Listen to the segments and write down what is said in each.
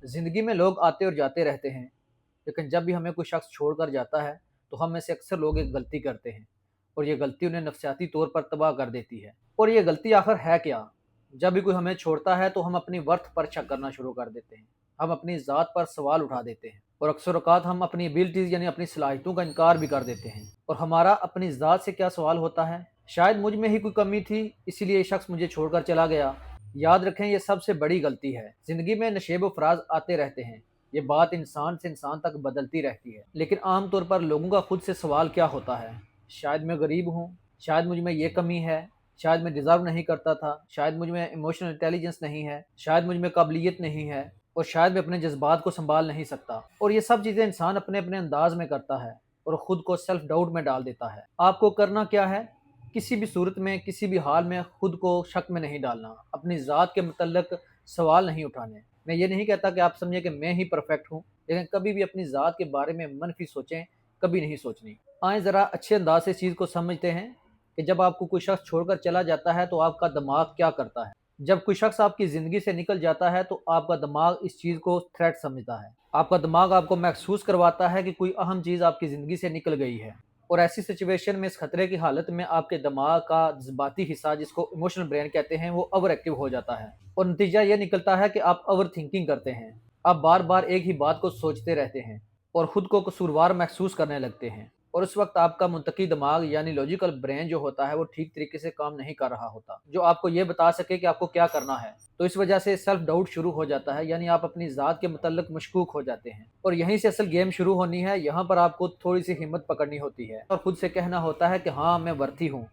زندگی میں لوگ آتے اور جاتے رہتے ہیں، لیکن جب بھی ہمیں کوئی شخص چھوڑ کر جاتا ہے تو ہم میں سے اکثر لوگ ایک غلطی کرتے ہیں، اور یہ غلطی انہیں نفسیاتی طور پر تباہ کر دیتی ہے۔ اور یہ غلطی آخر ہے کیا؟ جب بھی کوئی ہمیں چھوڑتا ہے تو ہم اپنی ورتھ پر شک کرنا شروع کر دیتے ہیں، ہم اپنی ذات پر سوال اٹھا دیتے ہیں، اور اکثر اوقات ہم اپنی ابیلٹیز یعنی اپنی صلاحیتوں کا انکار بھی کر دیتے ہیں۔ اور ہمارا اپنی ذات سے کیا سوال ہوتا ہے؟ شاید مجھ میں ہی کوئی کمی تھی، اسی لیے یہ شخص مجھے چھوڑ کر چلا گیا۔ یاد رکھیں، یہ سب سے بڑی غلطی ہے۔ زندگی میں نشیب و فراز آتے رہتے ہیں، یہ بات انسان سے انسان تک بدلتی رہتی ہے، لیکن عام طور پر لوگوں کا خود سے سوال کیا ہوتا ہے؟ شاید میں غریب ہوں، شاید مجھ میں یہ کمی ہے، شاید میں ڈیزرو نہیں کرتا تھا، شاید مجھ میں ایموشنل انٹیلیجنس نہیں ہے، شاید مجھ میں قابلیت نہیں ہے، اور شاید میں اپنے جذبات کو سنبھال نہیں سکتا۔ اور یہ سب چیزیں انسان اپنے اپنے انداز میں کرتا ہے اور خود کو سیلف ڈاؤٹ میں ڈال دیتا ہے۔ آپ کو کرنا کیا ہے؟ کسی بھی صورت میں، کسی بھی حال میں خود کو شک میں نہیں ڈالنا، اپنی ذات کے متعلق سوال نہیں اٹھانے۔ میں یہ نہیں کہتا کہ آپ سمجھیں کہ میں ہی پرفیکٹ ہوں، لیکن کبھی بھی اپنی ذات کے بارے میں منفی سوچیں کبھی نہیں سوچنی۔ آئیں ذرا اچھے انداز سے اس چیز کو سمجھتے ہیں کہ جب آپ کو کوئی شخص چھوڑ کر چلا جاتا ہے تو آپ کا دماغ کیا کرتا ہے۔ جب کوئی شخص آپ کی زندگی سے نکل جاتا ہے تو آپ کا دماغ اس چیز کو تھریٹ سمجھتا ہے۔ آپ کا دماغ آپ کو محسوس کرواتا ہے کہ کوئی اہم چیز آپ کی زندگی سے نکل گئی ہے، اور ایسی سچویشن میں، اس خطرے کی حالت میں، آپ کے دماغ کا جذباتی حصہ جس کو ایموشنل برین کہتے ہیں وہ اوور ایکٹیو ہو جاتا ہے، اور نتیجہ یہ نکلتا ہے کہ آپ اوور تھنکنگ کرتے ہیں۔ آپ بار بار ایک ہی بات کو سوچتے رہتے ہیں اور خود کو قصوروار محسوس کرنے لگتے ہیں، اور اس وقت آپ کا منطقی دماغ یعنی لاجیکل برین جو ہوتا ہے وہ ٹھیک طریقے سے کام نہیں کر رہا ہوتا، جو آپ کو یہ بتا سکے کہ آپ کو کیا کرنا ہے۔ تو اس وجہ سے سیلف ڈاؤٹ شروع ہو جاتا ہے، یعنی آپ اپنی ذات کے متعلق مشکوک ہو جاتے ہیں، اور یہیں سے اصل گیم شروع ہونی ہے۔ یہاں پر آپ کو تھوڑی سی ہمت پکڑنی ہوتی ہے اور خود سے کہنا ہوتا ہے کہ ہاں میں ورتھی ہوں،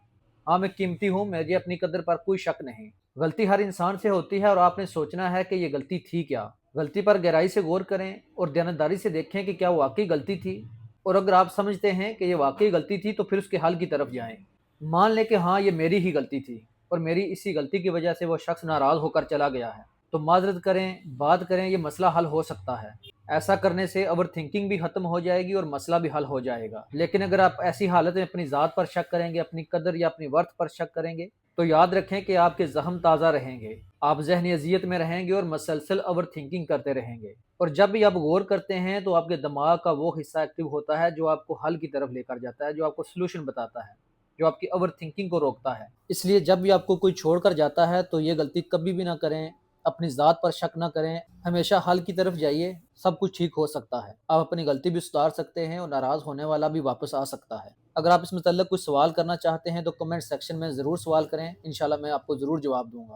ہاں میں قیمتی ہوں، مجھے اپنی قدر پر کوئی شک نہیں۔ غلطی ہر انسان سے ہوتی ہے، اور آپ نے سوچنا ہے کہ یہ غلطی تھی کیا۔ غلطی پر گہرائی سے غور کریں اور دیانتداری سے دیکھیں کہ کیا وہ واقعی غلطی تھی، اور اگر آپ سمجھتے ہیں کہ یہ واقعی غلطی تھی تو پھر اس کے حل کی طرف جائیں۔ مان لیں کہ ہاں یہ میری ہی غلطی تھی، اور میری اسی غلطی کی وجہ سے وہ شخص ناراض ہو کر چلا گیا ہے، تو معذرت کریں، بات کریں، یہ مسئلہ حل ہو سکتا ہے۔ ایسا کرنے سے اوور تھنکنگ بھی ختم ہو جائے گی اور مسئلہ بھی حل ہو جائے گا۔ لیکن اگر آپ ایسی حالت میں اپنی ذات پر شک کریں گے، اپنی قدر یا اپنی ورتھ پر شک کریں گے، تو یاد رکھیں کہ آپ کے زخم تازہ رہیں گے، آپ ذہنی اذیت میں رہیں گے اور مسلسل اوور تھنکنگ کرتے رہیں گے۔ اور جب بھی آپ غور کرتے ہیں تو آپ کے دماغ کا وہ حصہ ایکٹیو ہوتا ہے جو آپ کو حل کی طرف لے کر جاتا ہے، جو آپ کو سلوشن بتاتا ہے، جو آپ کی اوور تھنکنگ کو روکتا ہے۔ اس لیے جب بھی آپ کو کوئی چھوڑ کر جاتا ہے تو یہ غلطی کبھی بھی نہ کریں، اپنی ذات پر شک نہ کریں، ہمیشہ حل کی طرف جائیے، سب کچھ ٹھیک ہو سکتا ہے۔ آپ اپنی غلطی بھی سدھار سکتے ہیں اور ناراض ہونے والا بھی واپس آ سکتا ہے۔ اگر آپ اس متعلق کچھ سوال کرنا چاہتے ہیں تو کمنٹ سیکشن میں ضرور سوال کریں، انشاءاللہ میں آپ کو ضرور جواب دوں گا۔